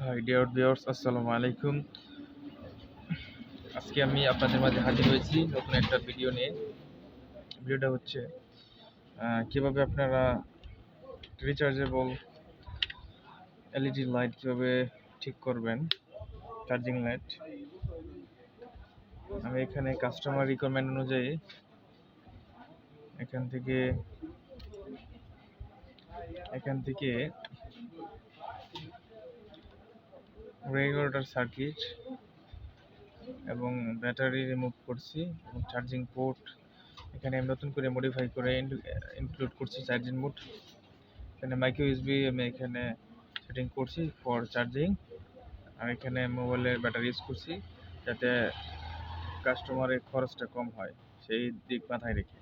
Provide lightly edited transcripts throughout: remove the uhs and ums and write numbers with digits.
High dear viewers, আসসালামু আলাইকুম। আজকে আমি আপনাদের মাঝে হাজির হয়েছি নতুন একটা ভিডিও নিয়ে। ভিডিওটা হচ্ছে কিভাবে আপনারা রিচার্জেবল এলইডি লাইট কিভাবে ঠিক করবেন, চার্জিং লাইট। আমি এখানে কাস্টমার রিকোয়ারমেন্ট অনুযায়ী এখান থেকে রেগুলেটর সার্কিট এবং ব্যাটারি রিমুভ করছি এবং চার্জিং পোর্ট এখানে আমি নতুন করে মডিফাই করে ইনক্লুড করছি। চার্জিং মোড এখানে মাইক্রো ইউএসবি আমি এখানে সেটিং করছি ফর চার্জিং, আর এখানে মোবাইলের ব্যাটারি ইউজ করছি যাতে কাস্টমারের খরচটা কম হয় সেই দিক মাথায় রেখে।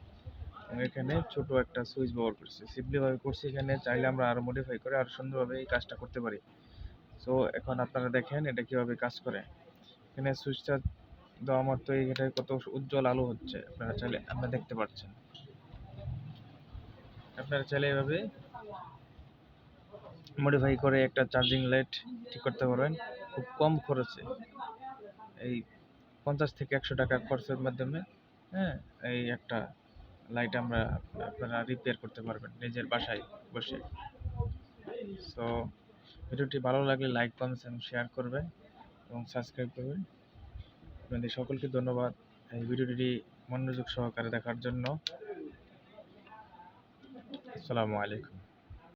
এবং এখানে ছোট একটা সুইচ ব্যবহার করছি, সিম্পলিভাবে করছি। এখানে চাইলে আমরা আরও মডিফাই করে আরও সুন্দরভাবে এই কাজটা করতে পারি। সো এখন আপনারা দেখেন এটা কীভাবে কাজ করে। এখানে সুইচটা দেওয়া মাত্র এটা কত উজ্জ্বল আলো হচ্ছে, আপনারা দেখতে পাচ্ছেন। আপনারা চাইলে এভাবে মডিফাই করে একটা চার্জিং লাইট ঠিক করতে পারবেন খুব কম খরচে। এই 50 থেকে 100 টাকা খরচের মাধ্যমে এই একটা লাইট আপনারা রিপেয়ার করতে পারবেন নিজের বাসায় বসে। সো ভিডিওটি ভালো লাগলে লাইক, কমেন্টস এবং শেয়ার করবেন এবং সাবস্ক্রাইব করবেন। আপনাদের সকলকে ধন্যবাদ এই ভিডিওটি মনোযোগ সহকারে দেখার জন্য। আসসালামু আলাইকুম।